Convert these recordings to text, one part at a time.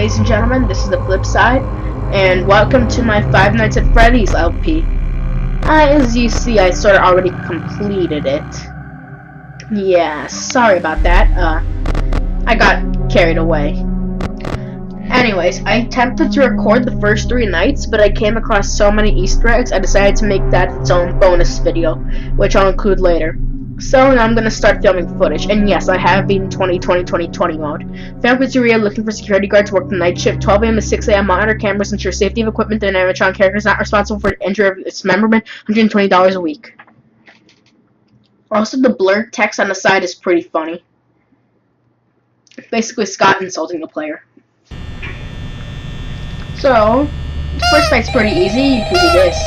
ladies and gentlemen, this is the flip side, and welcome to my Five Nights at Freddy's LP. As you see, I sort of already completed it. Yeah, sorry about that. I got carried away. Anyways, I attempted to record the first 3 nights, but I came across so many Easter eggs, I decided to make that its own bonus video, which I'll include later. So now I'm gonna start filming footage, and yes, I have been 2020 mode. Found pizzeria looking for security guard to work the night shift, 12 a.m. to 6 a.m. Monitor cameras, ensure safety of equipment, and animatronic characters not responsible for the injury of its memberment, $120 a week. Also, the blurred text on the side is pretty funny. Basically, Scott insulting the player. So, the first night's pretty easy. You can do this.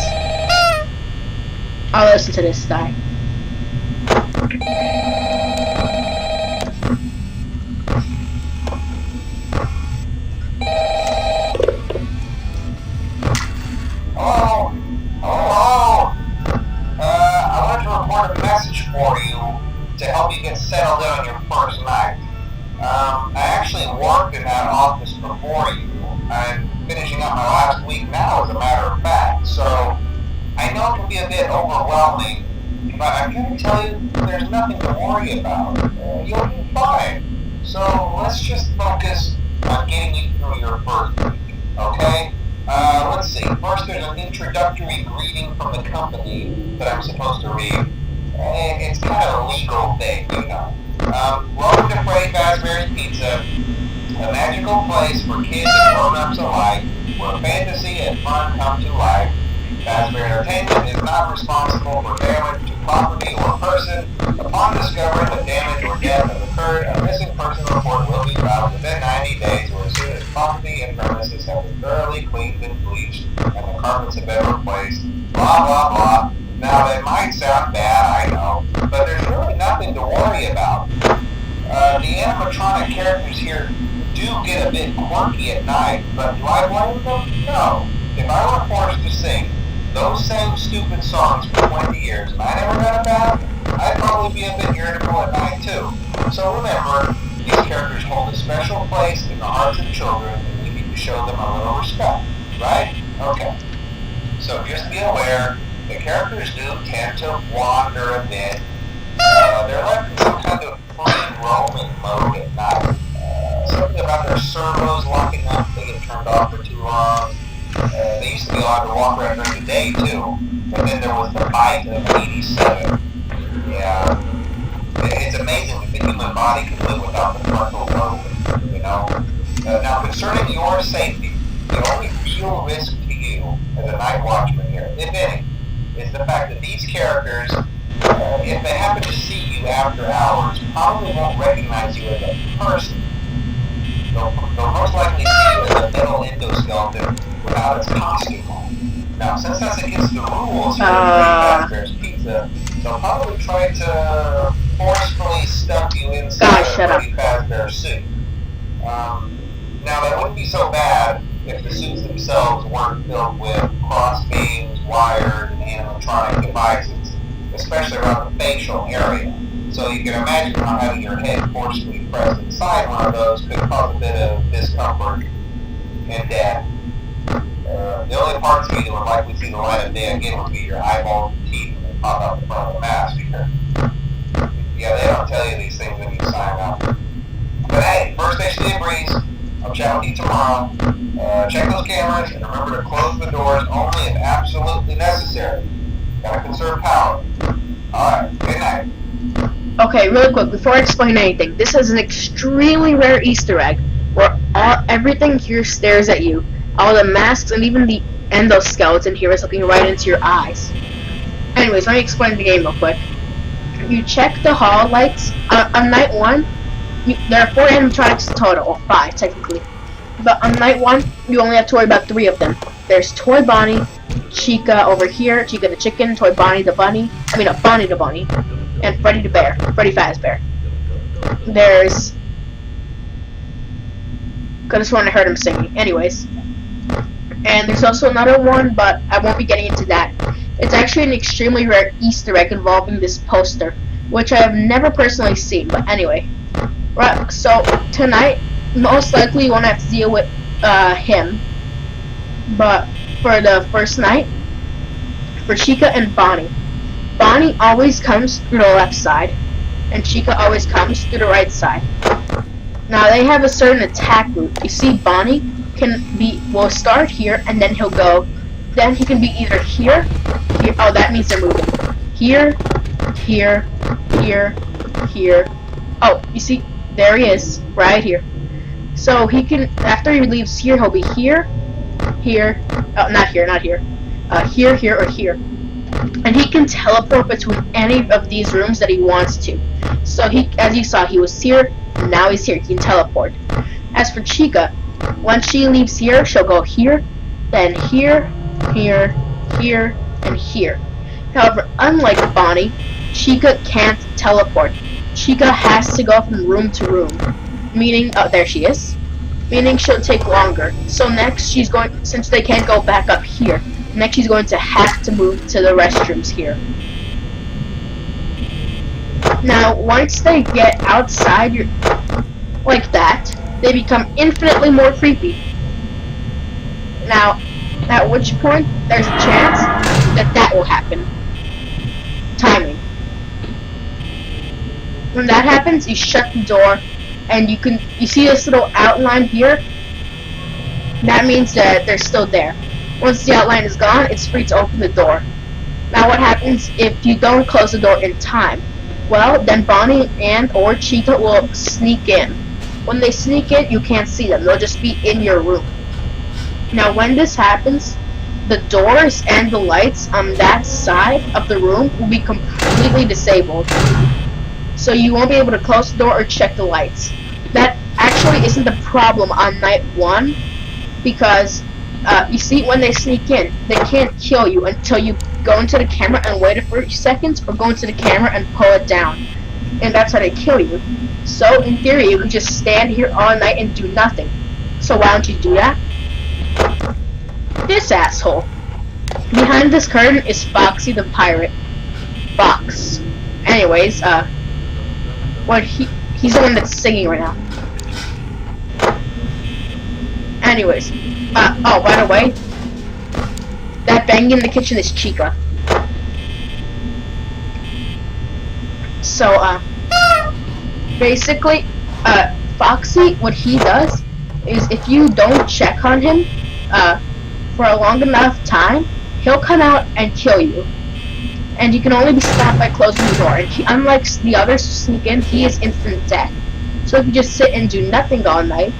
I'll listen to this guy. Hello. I wanted to report a message for you to help you get settled in on your first night. I actually worked in that office before you. I'm finishing up my last week now, as a matter of fact, so I know it can be a bit overwhelming, but I'm here to tell you there's nothing to worry about. You'll be fine. So let's just focus on getting you through your first week, okay? Let's see. First, there's an introductory greeting from the company that I'm supposed to read. It's kind of a legal thing, you know. Welcome to Freddy Fazbear's Pizza, a magical place for kids and grown-ups alike, where fantasy and fun come to life. Fazbear Entertainment is not responsible for damage to property or person. Upon discovering that damage or death has occurred, a missing person report will be filed within 90 days or as soon as property and premises have been thoroughly cleaned and bleached and the carpets have been replaced. Blah, blah, blah. Now, that might sound bad, I know, but there's really nothing to worry about. The animatronic characters here do get a bit quirky at night, but do I blame them? No. If I were forced to sing those same stupid songs for 20 years and I never got a bath, I'd probably be a bit irritable at night too. So remember, these characters hold a special place in the hearts of children and we need to show them a little respect, right? Okay. So just be aware, the characters do tend to wander a bit. They're left in some kind of free roaming mode at night. Something about their servos locking up, they get turned off for too long. They used to be allowed to walk around during the day too, but then there was the bite of 87. Yeah, it's amazing that the human body can live without the frontal lobe, you know. Now concerning your safety, the only real risk to you as a night watchman here, if any, is the fact that these characters, if they happen to see you after hours, probably won't recognize you as a person. They'll most likely see you as a metal endoskeleton without its costume on. Now, since that's against the rules here at Freddy Fazbear's Pizza, they'll probably try to forcefully stuff you inside a Freddy Fazbear suit. Now, that wouldn't be so bad if the suits themselves weren't filled with crossbeams, wires, and animatronic devices, especially around the facial area. So you can imagine how having your head forcefully pressed inside one of those could cause a bit of discomfort and death. The only parts of you that would likely see the light of day again would be your eyeballs and teeth when they pop out the front of the mask. Yeah, they don't tell you these things when you sign up. But hey, first day stay breeze. I'll chat with you tomorrow. Check those cameras and remember to close the doors only if absolutely necessary. Gotta conserve power. Alright, good night. Okay, really quick, before I explain anything, this is an extremely rare Easter egg where everything here stares at you. All the masks and even the endoskeleton here is looking right into your eyes. Anyways, let me explain the game real quick. You check the hall lights. On night 1, there are 4 animatronics total, or 5 technically. But on night 1, you only have to worry about 3 of them. There's Toy Bonnie, Chica over here, Chica the chicken, Toy Bonnie the bunny, Bonnie the bunny, and Freddy the bear, Freddy Fazbear. There's... Could've sworn I heard him singing. Anyways. And there's also another one, but I won't be getting into that. It's actually an extremely rare Easter egg involving this poster, which I have never personally seen, but anyway. Right, so tonight, most likely you won't have to deal with him. But for the first night, for Chica and Bonnie, Bonnie always comes through the left side, and Chica always comes through the right side. Now they have a certain attack route. You see, Bonnie will start here, and then he'll go. Then he can be either here, here. Oh, that means they're moving. Here, here, here, here. Oh, you see, there he is, right here. So he can, after he leaves here, he'll be here, here. Oh, not here, not here. Here, here, or here. And he can teleport between any of these rooms that he wants to. So he, as you saw, he was here, and now he's here. He can teleport. As for Chica, once she leaves here, she'll go here, then here, here, here, and here. However, unlike Bonnie, Chica can't teleport. Chica has to go from room to room. Meaning, oh, there she is. Meaning she'll take longer. So next she's going, since they can't go back up here, next she's going to have to move to the restrooms here. Now, once they get outside like that, they become infinitely more creepy. Now, at which point, there's a chance that will happen. Timing. When that happens, you shut the door, and you see this little outline here? That means that they're still there. Once the outline is gone, it's free to open the door. Now what happens if you don't close the door in time? Well, then Bonnie and or Chica will sneak in. When they sneak in, you can't see them. They'll just be in your room. Now when this happens, the doors and the lights on that side of the room will be completely disabled. So you won't be able to close the door or check the lights. That actually isn't the problem on night 1, because you see, when they sneak in, they can't kill you until you go into the camera and wait a few seconds, or go into the camera and pull it down. And that's how they kill you. So, in theory, you can just stand here all night and do nothing. So why don't you do that? This asshole. Behind this curtain is Foxy the pirate. Fox. Anyways, he's the one that's singing right now. Anyways, oh, by the way, that banging in the kitchen is Chica. So, basically, Foxy, what he does is if you don't check on him, for a long enough time, he'll come out and kill you. And you can only be stopped by closing the door. And unlike the others who sneak in, he is instant death. So if you just sit and do nothing all night,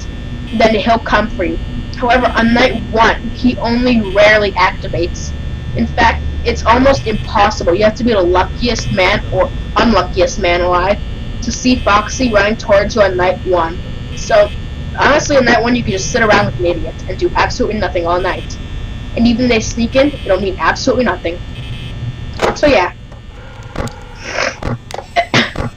then he'll come for you. However, on night 1, he only rarely activates. In fact, it's almost impossible. You have to be the luckiest man or unluckiest man alive to see Foxy running towards you on night 1. So, honestly, on night 1, you can just sit around like an idiot and do absolutely nothing all night. And even if they sneak in, it'll mean absolutely nothing. So yeah.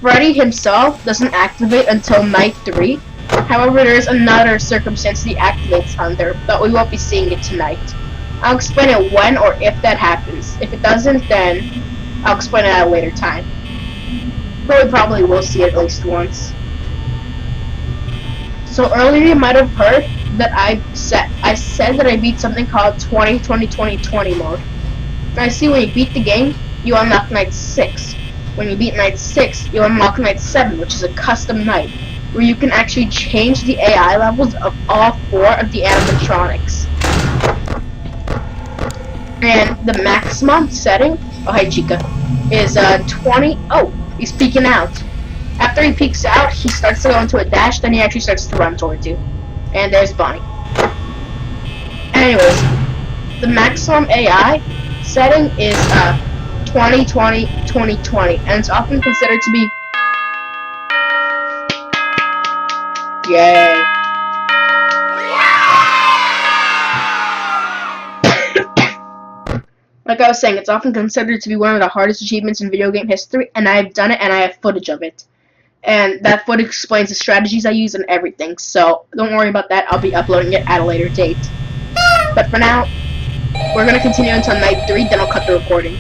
Freddy himself doesn't activate until night 3. However, there is another circumstance he activates under, but we won't be seeing it tonight. I'll explain it when or if that happens. If it doesn't, then I'll explain it at a later time. But we probably will see it at least once. So earlier you might have heard that I said that I beat something called 20-20-20-20 mode. And I see when you beat the game, you unlock night 6. When you beat night 6, you unlock night 7, which is a custom night, where you can actually change the AI levels of all 4 of the animatronics. And the maximum setting, oh hey Chica, is 20, oh, he's peeking out. After he peeks out, he starts to go into a dash, then he actually starts to run towards you. And there's Bonnie. Anyways, the maximum AI setting is 20-20-20-20, and it's often considered to be yay. Like I was saying, it's often considered to be one of the hardest achievements in video game history, and I've done it and I have footage of it. And that footage explains the strategies I use and everything, so don't worry about that, I'll be uploading it at a later date. But for now, we're going to continue until night 3, then I'll cut the recording.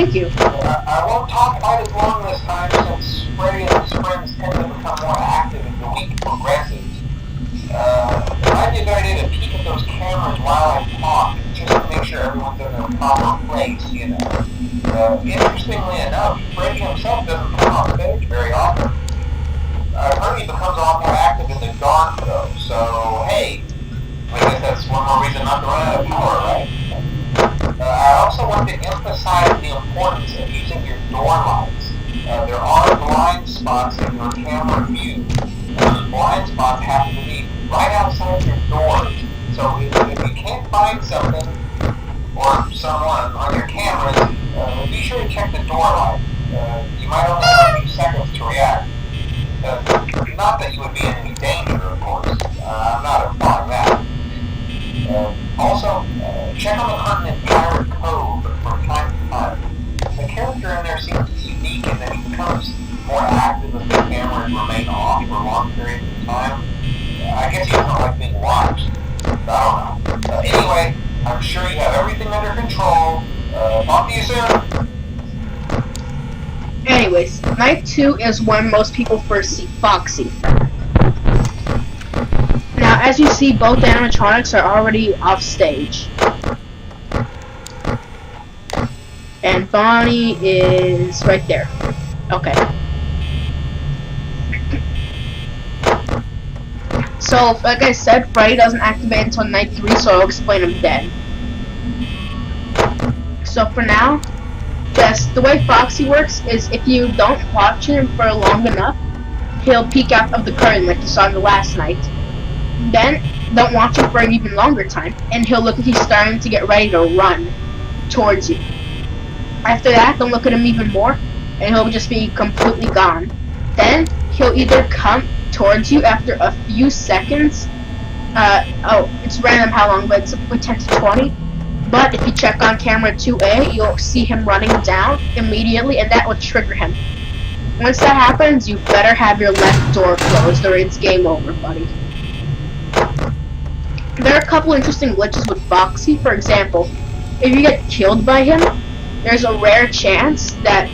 Thank you. I won't talk quite as long this time since Freddy and his friends tend to become more active as the week progresses. It might be a good idea to peek at those cameras while I talk, just to make sure everyone's in their proper place, you know. Interestingly enough, Freddy himself doesn't come on stage very often. I've heard he becomes a lot more active in the dark, though, so hey, I guess that's one more reason not to run out of power, right? I also want to emphasize the importance of using your door lights. There are blind spots in your camera view, and those blind spots happen to be right outside your doors. So if you can't find something or someone on your cameras, be sure to check the door light. You might only have a few seconds to react. Not that you would be in any danger, of course. I'm not implying that. Also, check on the curtain in Pirate Cove from time to time. The character in there seems unique in that he becomes more active if the cameras remain off for long periods of time. I guess he doesn't like being watched. I don't know. Anyway, I'm sure you have everything under control. Talk to you soon. Anyways, night 2 is when most people first see Foxy. Now, as you see, both animatronics are already off stage. And Bonnie is right there. Okay. So, like I said, Freddy doesn't activate until night 3, so I'll explain him then. So for now, just the way Foxy works is if you don't watch him for long enough, he'll peek out of the curtain like you saw in the last night. Then, don't watch him for an even longer time, and he'll look like he's starting to get ready to run towards you. After that, don't look at him even more, and he'll just be completely gone. Then, he'll either come towards you after a few seconds. It's random how long, but it's like 10 to 20. But if you check on camera 2A, you'll see him running down immediately, and that will trigger him. Once that happens, you better have your left door closed, or it's game over, buddy. There are a couple interesting glitches with Foxy. For example, if you get killed by him, there's a rare chance that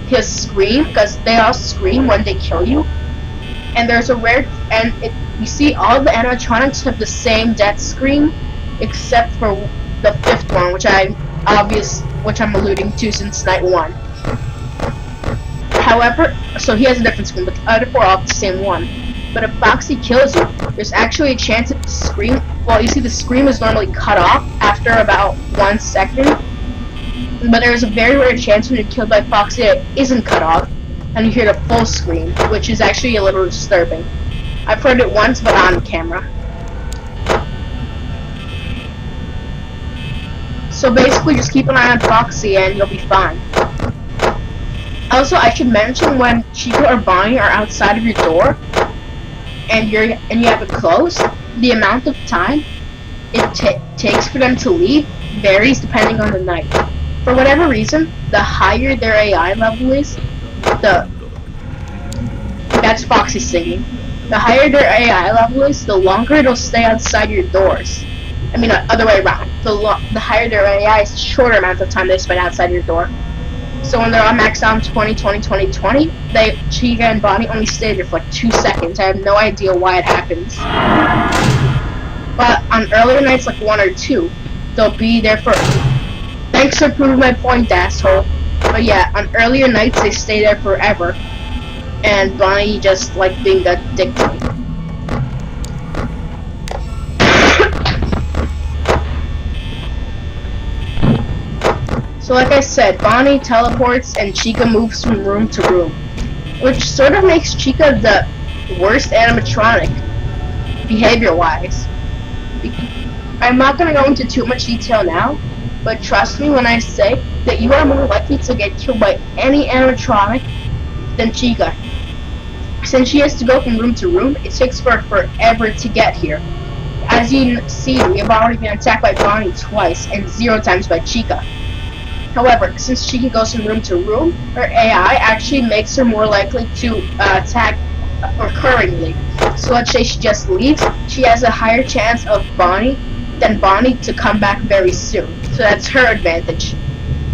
he'll scream, because they all scream when they kill you. And there's a rare, you see all the animatronics have the same death scream, except for the 5th one, which I'm alluding to since night 1. However, so he has a different scream, but the other 4 all have the same one. But if Foxy kills you, there's actually a chance that the scream, well, you see the scream is normally cut off after about 1 second, but there's a very rare chance when you're killed by Foxy that it isn't cut off, and you hear the full scream, which is actually a little disturbing. I've heard it once, but on camera. So basically, just keep an eye on Foxy and you'll be fine. Also, I should mention when Chica or Bonnie are outside of your door, and you have it closed, the amount of time it takes for them to leave varies depending on the night. For whatever reason, the higher their AI level is, that's Foxy singing. The higher their AI level is, the longer it'll stay outside your doors. I mean, other way around. The higher their AI is, the shorter amount of time they spend outside your door. So when they're on max out 20, Chica and Bonnie only stay there for like 2 seconds. I have no idea why it happens. But on earlier nights, like 1 or 2, they'll be there for... Thanks for proving my point, asshole. But yeah, on earlier nights, they stay there forever. And Bonnie just like being a dick to me. So like I said, Bonnie teleports and Chica moves from room to room, which sort of makes Chica the worst animatronic, behavior-wise. I'm not going to go into too much detail now, but trust me when I say that you are more likely to get killed by any animatronic than Chica. Since she has to go from room to room, it takes her forever to get here. As you see, we have already been attacked by Bonnie twice, and 0 times by Chica. However, since Chica goes from room to room, her AI actually makes her more likely to attack recurringly. So let's say she just leaves, she has a higher chance of Bonnie to come back very soon. So that's her advantage.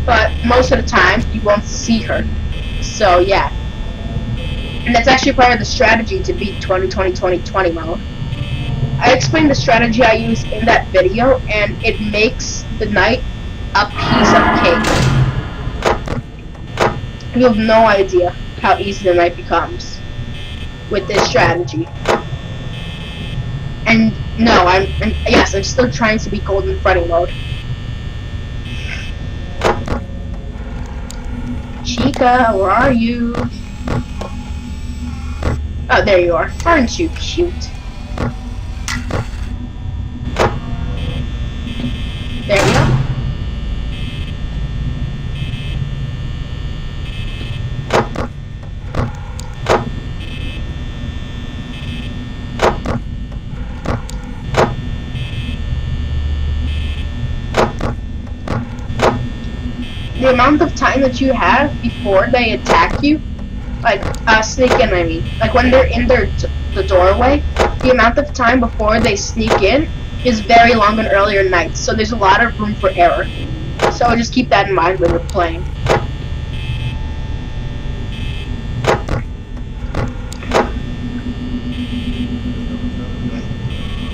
but most of the time you won't see her. So yeah, and that's actually part of the strategy to beat 2020 mode. I explained the strategy I use in that video, and it makes the night a piece of cake. You have no idea how easy the night becomes with this strategy. And no, yes, I'm still trying to beat Golden Freddy mode. Chica, where are you? Oh, there you are. Aren't you cute? There we go. The amount of time that you have before they attack you, like, sneak in, I mean. Like, when they're in the doorway, the amount of time before they sneak in is very long on earlier nights, so there's a lot of room for error. So just keep that in mind when you're playing.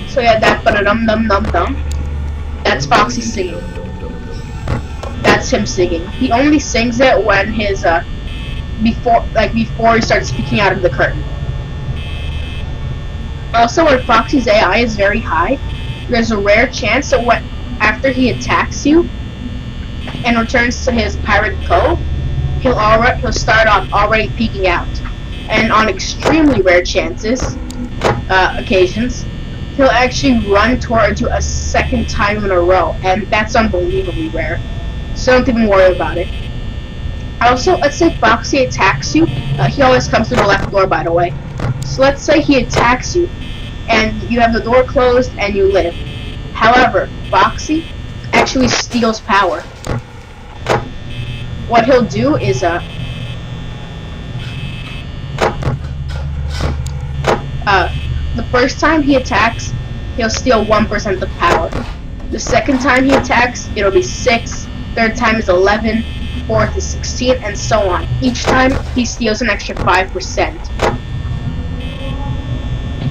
So yeah, that ba-da-dum-dum-dum-dum. That's Foxy singing. That's him singing. He only sings it when his, before he starts speaking out of the curtain. Also, when Foxy's AI is very high, there's a rare chance that after he attacks you and returns to his pirate cove, he'll start off already peeking out. And on extremely rare occasions, he'll actually run towards you a second time in a row, and that's unbelievably rare. So don't even worry about it. Also, let's say Foxy attacks you. He always comes through the left door, by the way. So let's say he attacks you, and you have the door closed and you live. However, Foxy actually steals power. What he'll do is, the first time he attacks, he'll steal 1% of power. The second time he attacks, it'll be 6. Third time is 11. Fourth is 16, and so on. Each time, he steals an extra 5%.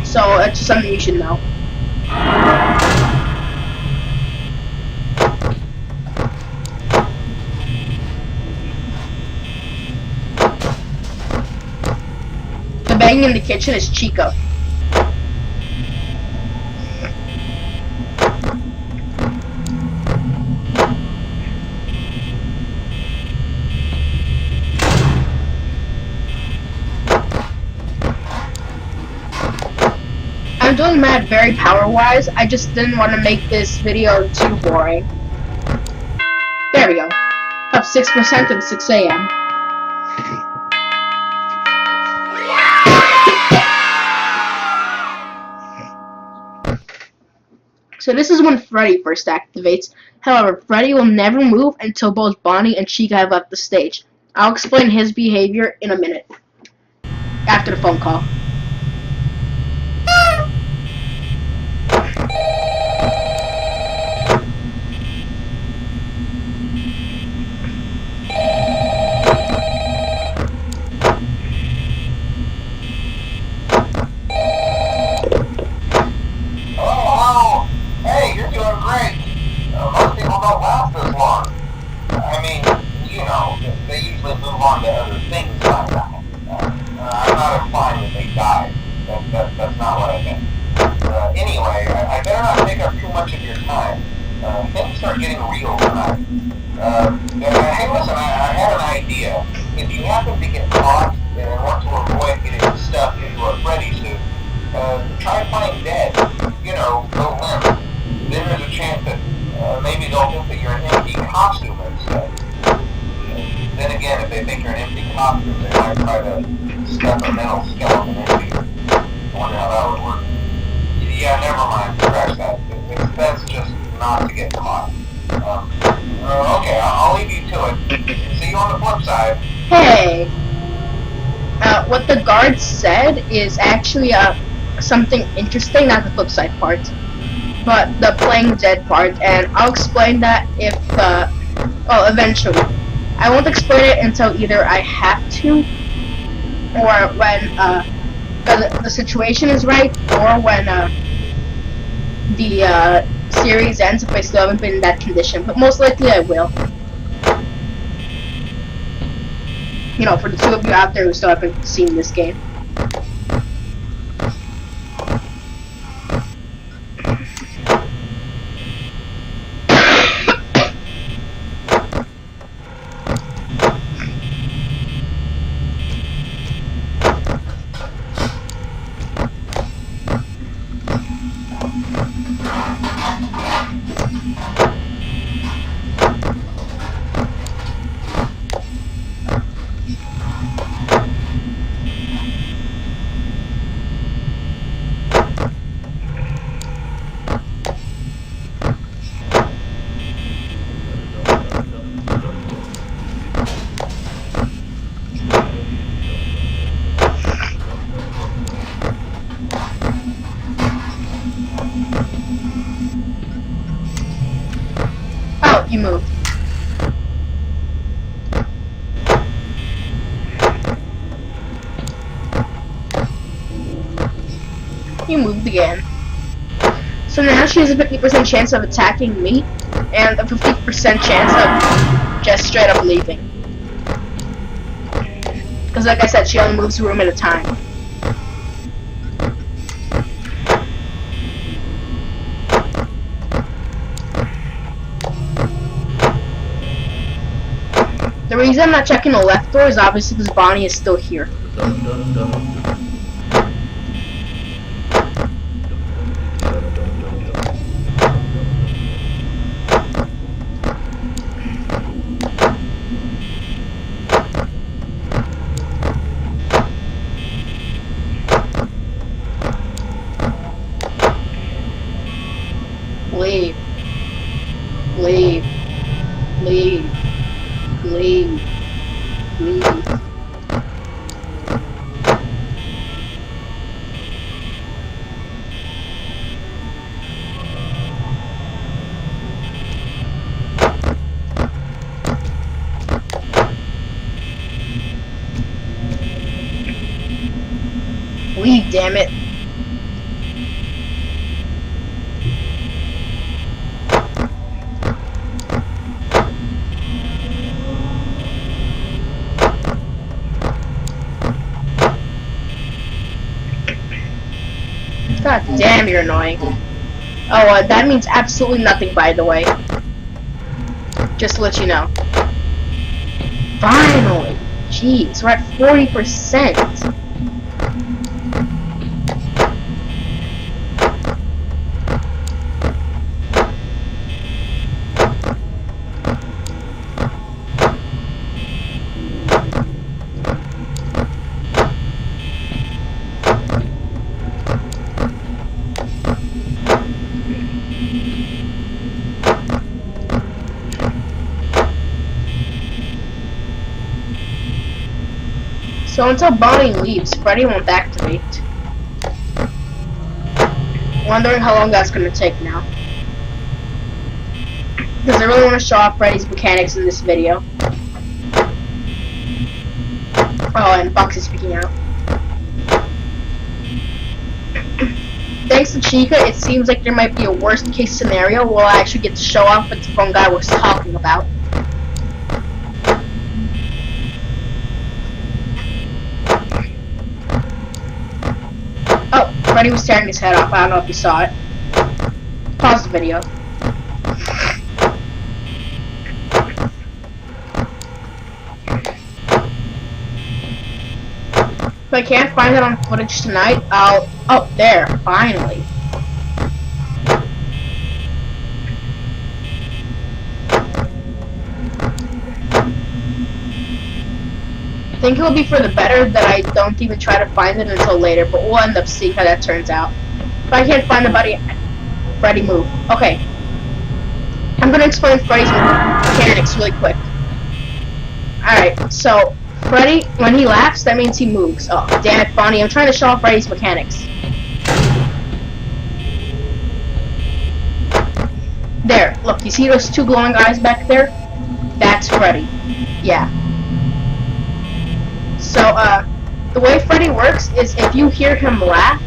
So, that's just something you should know. The banging in the kitchen is Chico. I'm doing mad very power-wise, I just didn't want to make this video too boring. There we go. Up 6% at 6 a.m. So this is when Freddy first activates. However, Freddy will never move until both Bonnie and Chica have left the stage. I'll explain his behavior in a minute. After the phone call. They usually move on to other things like that. I'm not implying that they died. That's not what I meant. Anyway, I better not take up too much of your time. Things start getting real tonight. Hey, listen, I had an idea. If you happen to get caught and want to avoid getting stuffed into a Freddy suit, try playing dead. You know, go limp. Then there's a chance that maybe they'll think that you're an empty costume instead. Then again, if they think you're an empty costume, they might try to stuff a mental skeleton into you. I wonder how that would work. Yeah, never mind. Scratch that. It's best just not to get caught. Okay, I'll leave you to it. See you on the flip side. Hey! What the guard said is actually something interesting, not the flip side part, but the playing dead part, and I'll explain that if Well, eventually. I won't explain it until either I have to, or when the situation is right, or when the series ends if I still haven't been in that condition. But most likely I will. You know, for the two of you out there who still haven't seen this game. Oh, you moved. You moved again. So now she has a 50% chance of attacking me, and a 50% chance of just straight up leaving. Because like I said, she only moves a room at a time. The reason I'm not checking the left door is obviously because Bonnie is still here. Leave. Leave. Leave. Leave. Leave. Leave, damn it. God damn, you're annoying. Oh, that means absolutely nothing, by the way. Just to let you know. Finally! Jeez, we're at 40%. So until Bonnie leaves, Freddy won't activate. Wondering how long that's gonna take now. Because I really want to show off Freddy's mechanics in this video. Oh, and Fox is speaking out. Thanks to Chica, it seems like there might be a worst case scenario where I actually get to show off what the phone guy was talking about. Oh, Freddy was tearing his head off. I don't know if you saw it. Pause the video. If I can't find it on footage tonight, I'll... Oh, there. Finally. I think it will be for the better that I don't even try to find it until later, but we'll end up seeing how that turns out. If I can't find the body, Freddy move. Okay. I'm gonna explain Freddy's mechanics really quick. Alright, so Freddy, when he laughs, that means he moves. Oh, damn it, Bonnie, I'm trying to show off Freddy's mechanics. There, look, you see those two glowing eyes back there? That's Freddy. Yeah. So, the way Freddy works is if you hear him laugh,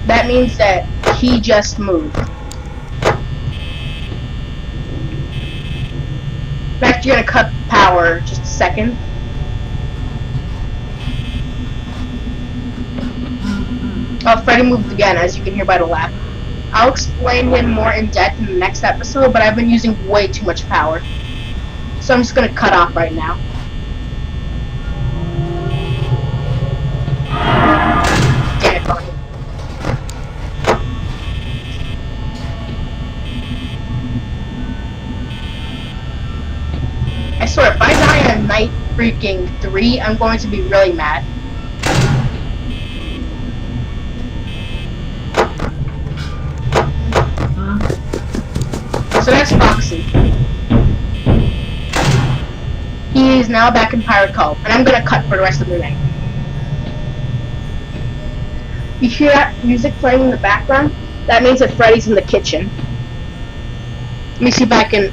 that means that he just moved. I'm actually gonna cut power just a second. Oh, Freddy moved again, as you can hear by the laugh. I'll explain him more in depth in the next episode, but I've been using way too much power. So I'm just gonna cut off right now. Damn it, Bonnie. I swear, if I die on night freaking 3, I'm going to be really mad. So that's Foxy. He is now back in Pirate Cove, and I'm gonna cut for the rest of the night. You hear that music playing in the background? That means that Freddy's in the kitchen. Let me see if I can...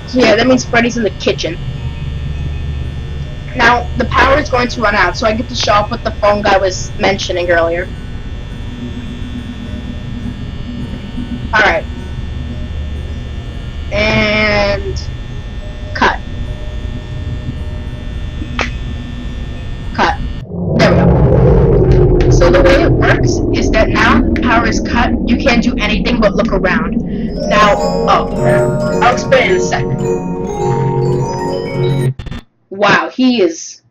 So yeah, that means Freddy's in the kitchen. Now, the power is going to run out, so I get to show off what the phone guy was mentioning earlier. Alright. And... cut. Cut. There we go. So the way it works is that now the power is cut, you can't do anything but look around. Now, I'll explain in a second. Wow, he is...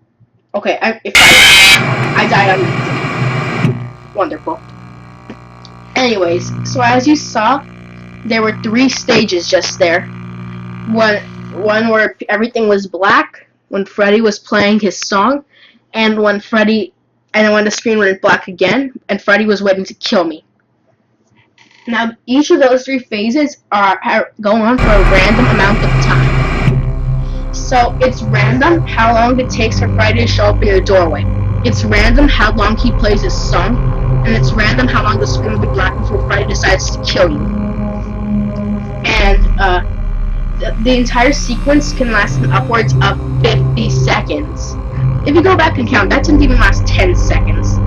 Okay, if I died on... Wonderful. Anyways, so as you saw, there were 3 stages just there. One where everything was black, when Freddy was playing his song, and when the screen went black again, and Freddy was waiting to kill me. Now, each of those 3 phases go on for a random amount of time. So, it's random how long it takes for Freddy to show up in your doorway. It's random how long he plays his song, and it's random how long the screen will be black before Freddy decides to kill you. And, the entire sequence can last upwards of 50 seconds. If you go back and count, that didn't even last 10 seconds.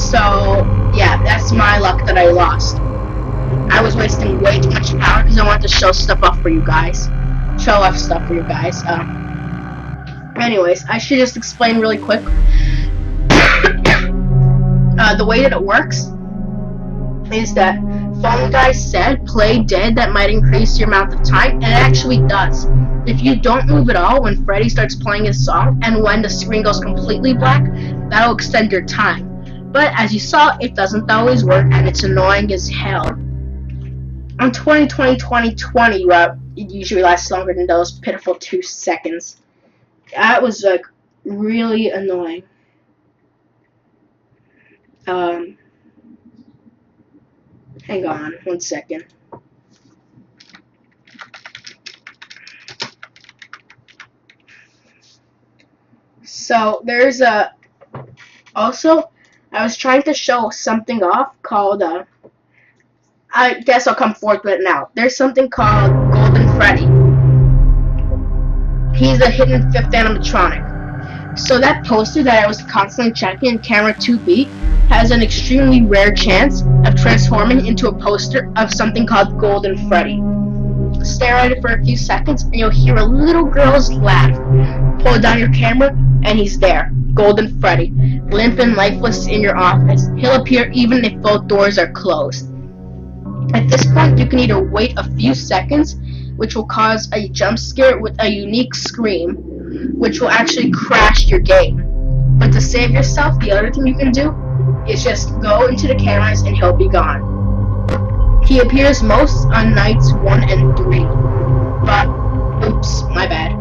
So, yeah, that's my luck that I lost. I was wasting way too much power because I wanted to show stuff off for you guys. Show off stuff for you guys. Anyways, I should just explain really quick. The way that it works is that phone guy said play dead, that might increase your amount of time, and it actually does. If you don't move at all when Freddy starts playing his song, and when the screen goes completely black, that'll extend your time. But as you saw, it doesn't always work, and it's annoying as hell. On 2020, it usually lasts longer than those pitiful 2 seconds. That was, like, really annoying. Hang on, 1 second. So, there's also, I was trying to show something off called, I guess I'll come forth with it now. There's something called Golden Freddy. He's a hidden 5th animatronic. So that poster that I was constantly checking in camera 2B has an extremely rare chance of transforming into a poster of something called Golden Freddy. Stare at it for a few seconds and you'll hear a little girl's laugh. Pull down your camera and he's there. Golden Freddy, limp and lifeless in your office. He'll appear even if both doors are closed. At this point, you can either wait a few seconds, which will cause a jump scare with a unique scream, which will actually crash your game. But to save yourself, the other thing you can do is just go into the cameras and he'll be gone. He appears most on nights 1 and 3. But, oops, my bad.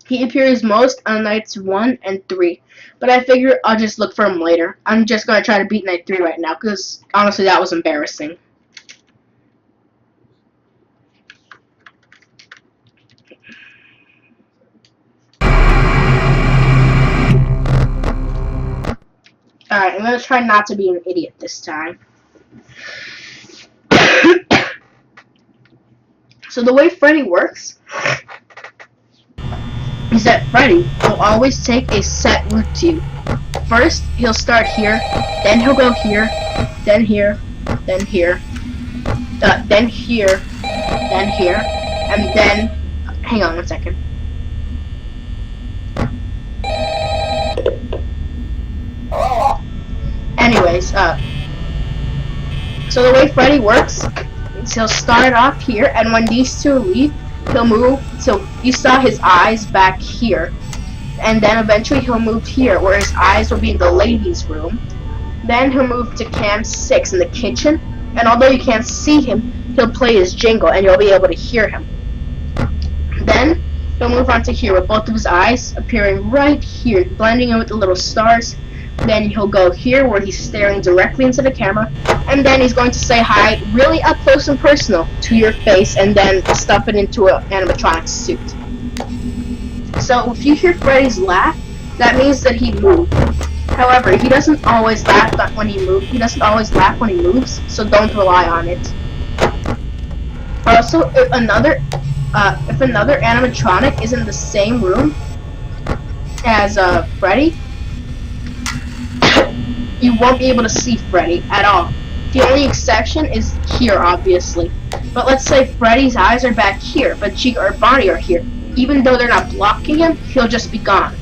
He appears most on nights 1 and 3. But I figure I'll just look for him later. I'm just going to try to beat night 3 right now, because honestly that was embarrassing. Alright, I'm going to try not to be an idiot this time. So the way Freddy works is that Freddy will always take a set route to you. First, he'll start here, then he'll go here, then here, then here, then here, then here, and then, hang on one second. Anyways, so the way Freddy works is he'll start off here, and when these two leave, he'll move, so you saw his eyes back here, and then eventually he'll move here, where his eyes will be in the ladies' room. Then he'll move to cam 6 in the kitchen, and although you can't see him, he'll play his jingle, and you'll be able to hear him. Then he'll move on to here, with both of his eyes appearing right here, blending in with the little stars. Then he'll go here, where he's staring directly into the camera, and then he's going to say hi really up close and personal to your face, and then stuff it into an animatronic suit. So if you hear Freddy's laugh, that means that he moved. However, he doesn't always laugh when he moves. He doesn't always laugh when he moves, so don't rely on it. Also, if another animatronic is in the same room as Freddy, you won't be able to see Freddy at all. The only exception is here, obviously. But let's say Freddy's eyes are back here, but Chica or Bonnie are here. Even though they're not blocking him, he'll just be gone.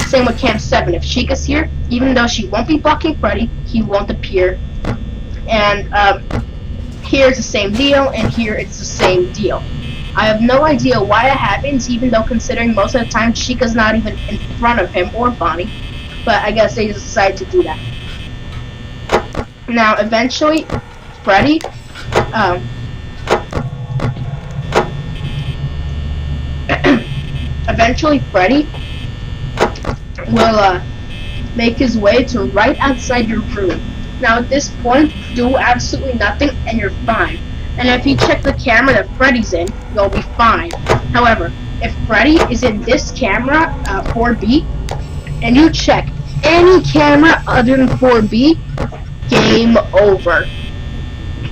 Same with Cam 7. If Chica's here, even though she won't be blocking Freddy, he won't appear. And here it's the same deal, and here it's the same deal. I have no idea why it happens, even though considering most of the time Chica's not even in front of him or Bonnie. But I guess they just decided to do that. Now, eventually, Freddy, will make his way to right outside your room. Now, at this point, do absolutely nothing, and you're fine. And if you check the camera that Freddy's in, you'll be fine. However, if Freddy is in this camera, 4B, and you check any camera other than 4B, game over.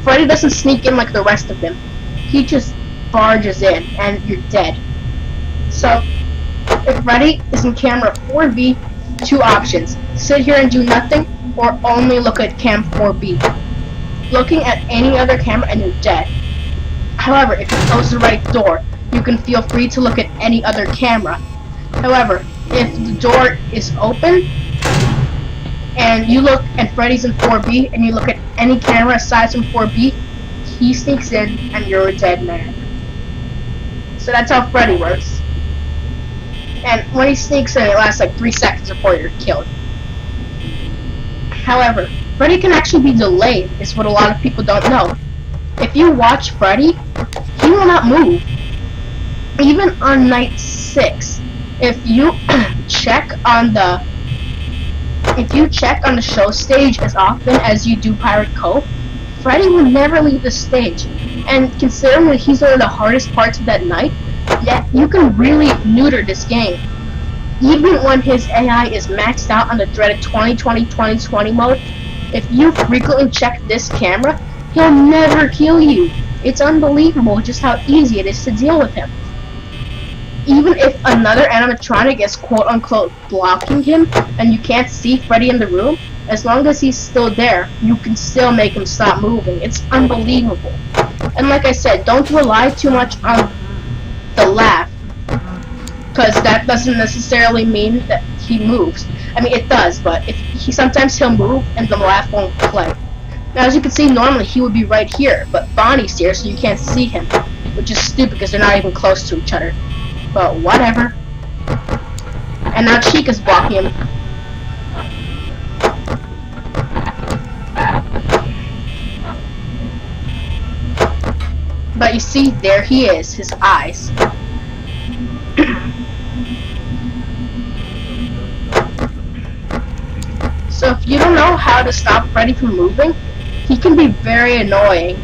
Freddy doesn't sneak in like the rest of them. He just barges in, and you're dead. So, if Freddy is in camera 4B, two options. Sit here and do nothing, or only look at cam 4B. Looking at any other camera and you're dead. However, if you close the right door, you can feel free to look at any other camera. However, if the door is open, and you look and Freddy's in 4B, and you look at any camera aside from 4B, he sneaks in and you're a dead man. So that's how Freddy works. And when he sneaks in, it lasts like 3 seconds before you're killed. However, Freddy can actually be delayed, is what a lot of people don't know. If you watch Freddy, he will not move. Even on night 6, if you check on the show stage as often as you do Pirate Cove, Freddy will never leave the stage. And considering that he's one of the hardest parts of that night, yet you can really neuter this game. Even when his AI is maxed out on the dreaded 20-20-20-20 mode, if you frequently check this camera, he'll never kill you. It's unbelievable just how easy it is to deal with him. Even if another animatronic is quote-unquote blocking him, and you can't see Freddy in the room, as long as he's still there, you can still make him stop moving. It's unbelievable. And like I said, don't rely too much on the laugh, because that doesn't necessarily mean that he moves. I mean, it does, but sometimes he'll move and the laugh won't play. Now, as you can see, normally he would be right here, but Bonnie's here, so you can't see him, which is stupid because they're not even close to each other. But whatever. And now Chica's blocking him. But you see, there he is, his eyes. So if you don't know how to stop Freddy from moving, he can be very annoying.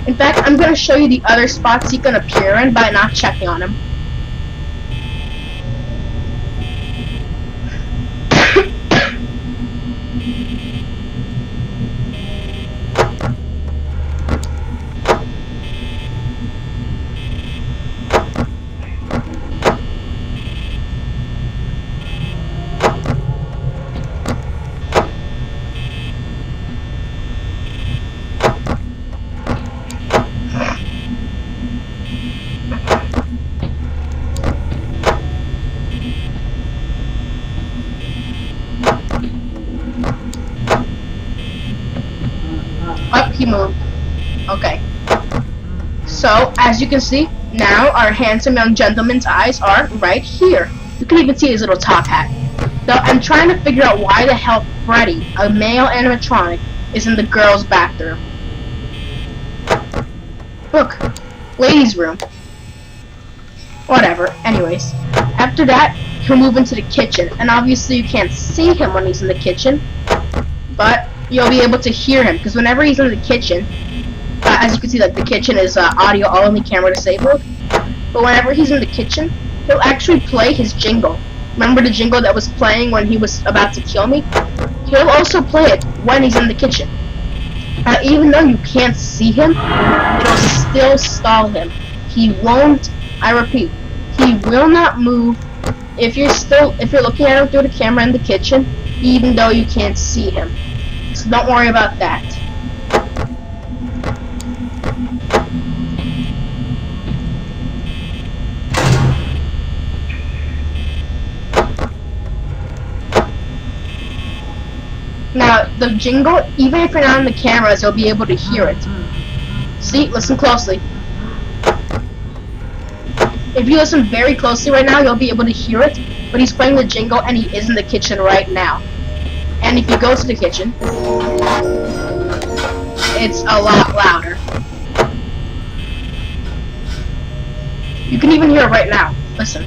In fact, I'm going to show you the other spots he can appear in by not checking on him. He moved. Okay. So, as you can see, now our handsome young gentleman's eyes are right here. You can even see his little top hat. So, I'm trying to figure out why the hell Freddy, a male animatronic, is in the girls' bathroom. Look, ladies' room. Whatever, anyways. After that, he'll move into the kitchen, and obviously you can't see him when he's in the kitchen, but you'll be able to hear him, because whenever he's in the kitchen, as you can see, like, the kitchen is audio only, camera disabled, but whenever he's in the kitchen, he'll actually play his jingle. Remember the jingle that was playing when he was about to kill me? He'll also play it when he's in the kitchen. Even though you can't see him, it'll still stall him. He won't, I repeat, he will not move if you're looking at him through the camera in the kitchen, even though you can't see him. So don't worry about that. Now, the jingle, even if you're not on the cameras, you'll be able to hear it. See? Listen closely. If you listen very closely right now, you'll be able to hear it, but he's playing the jingle and he is in the kitchen right now. And if you go to the kitchen, it's a lot louder. You can even hear it right now. Listen.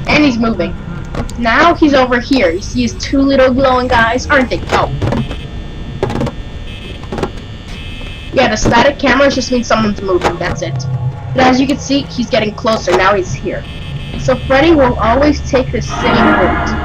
And he's moving. Now he's over here. You see his two little glowing eyes? Aren't they? Oh. Yeah, the static cameras just means someone's moving. That's it. But as you can see, he's getting closer. Now he's here. So Freddy will always take the same route.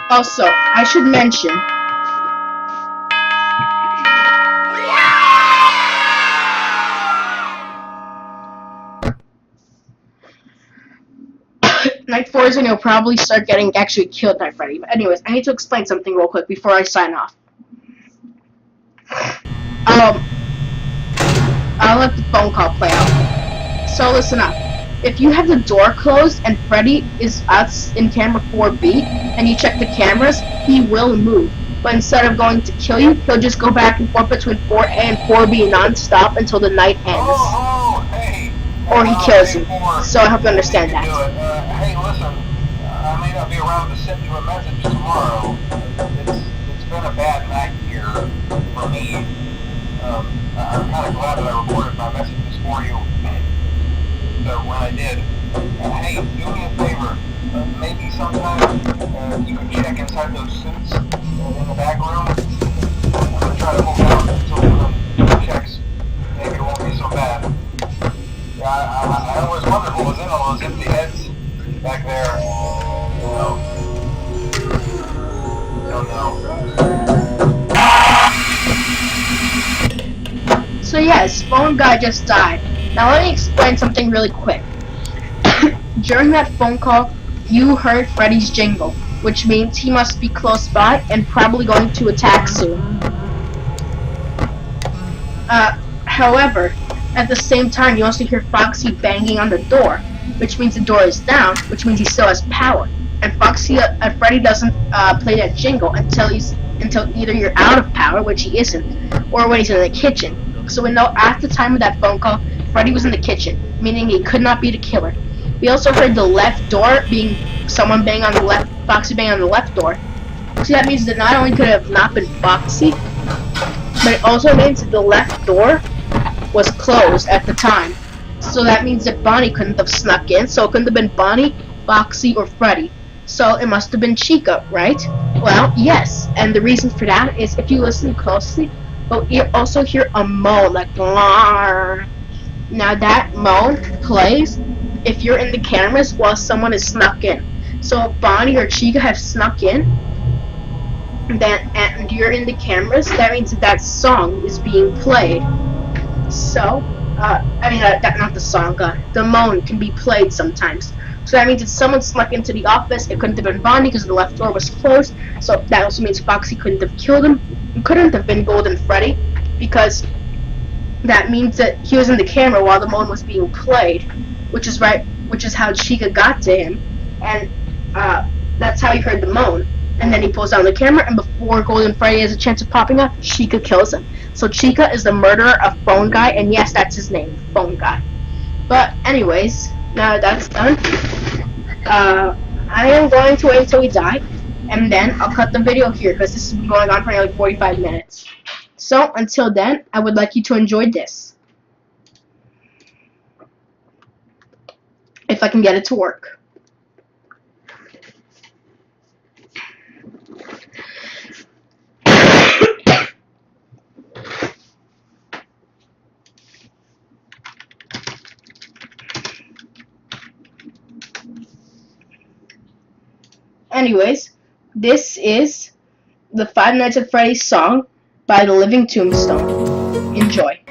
Also, I should mention, Night 4 is when you'll probably start getting actually killed by Freddy. But anyways, I need to explain something real quick before I sign off. I'll let the phone call play out. So listen up. If you have the door closed and Freddy is out in camera 4B and you check the cameras, he will move. But instead of going to kill you, he'll just go back and forth between 4A and 4B non-stop until the night ends. Hey. Or he kills you. So I hope you understand that. Hey, listen, I may not be around to send you a message tomorrow. It's been a bad night here for me. I'm kind of glad that I recorded my messages for you. So when I did, hey, do me a favor. Maybe sometime you can check inside those suits in the back room. I'm gonna try to hold out until the checks. Maybe it won't be so bad. Yeah, I always wondered what was in all those empty heads back there. Don't know. So yes, phone guy just died. Now let me explain something really quick. During that phone call, you heard Freddy's jingle, which means he must be close by and probably going to attack soon. However, at the same time, you also hear Foxy banging on the door, which means the door is down, which means he still has power. and Freddy doesn't play that jingle until either you're out of power, which he isn't, or when he's in the kitchen. So we know at the time of that phone call, Freddy was in the kitchen, meaning he could not be the killer. We also heard the left door being someone banging on the left, Foxy banging on the left door. So that means that not only could it have not been Foxy, but it also means that the left door was closed at the time. So that means that Bonnie couldn't have snuck in, so it couldn't have been Bonnie, Foxy, or Freddy. So it must have been Chica, right? Well, yes, and the reason for that is if you listen closely, you'll also hear a moan, like Blarr. Now that moan plays if you're in the cameras while someone is snuck in. So if Bonnie or Chica have snuck in, and you're in the cameras, that means that song is being played. So, not the song, the moan can be played sometimes. So that means if someone snuck into the office, it couldn't have been Bonnie because the left door was closed. So that also means Foxy couldn't have killed him. It couldn't have been Golden Freddy because that means that he was in the camera while the moan was being played, which is how Chica got to him, and that's how he heard the moan. And then he pulls down the camera, and before Golden Freddy has a chance of popping up, Chica kills him. So Chica is the murderer of Phone Guy, and yes, that's his name, Phone Guy. But anyways, now that's done, I am going to wait until we die, and then I'll cut the video here, because this has been going on for nearly 45 minutes. So, until then, I would like you to enjoy this. If I can get it to work. Anyways, this is the Five Nights at Freddy's song by the Living Tombstone. Enjoy.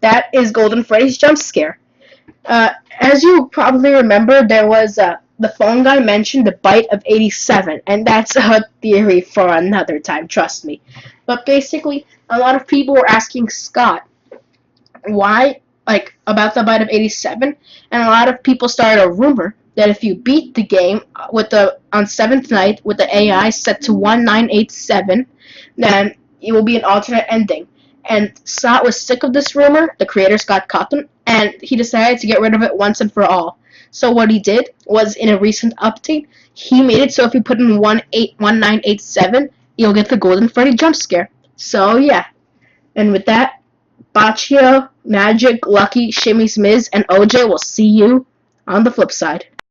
That is Golden Freddy's jump scare. As you probably remember, there was the phone guy mentioned the bite of 87, and that's a theory for another time, trust me. But basically, a lot of people were asking Scott why, like, about the bite of 87, and a lot of people started a rumor that if you beat the game on 7th night with the AI set to 1987, then it will be an alternate ending. And Scott was sick of this rumor, the creator Scott Cawthon, and he decided to get rid of it once and for all. So what he did was, in a recent update, he made it so if you put in 1987, you'll get the Golden Freddy jump scare. So yeah, and with that, Baccio, Magic, Lucky, Shimmy's Miz, and OJ will see you on the flip side.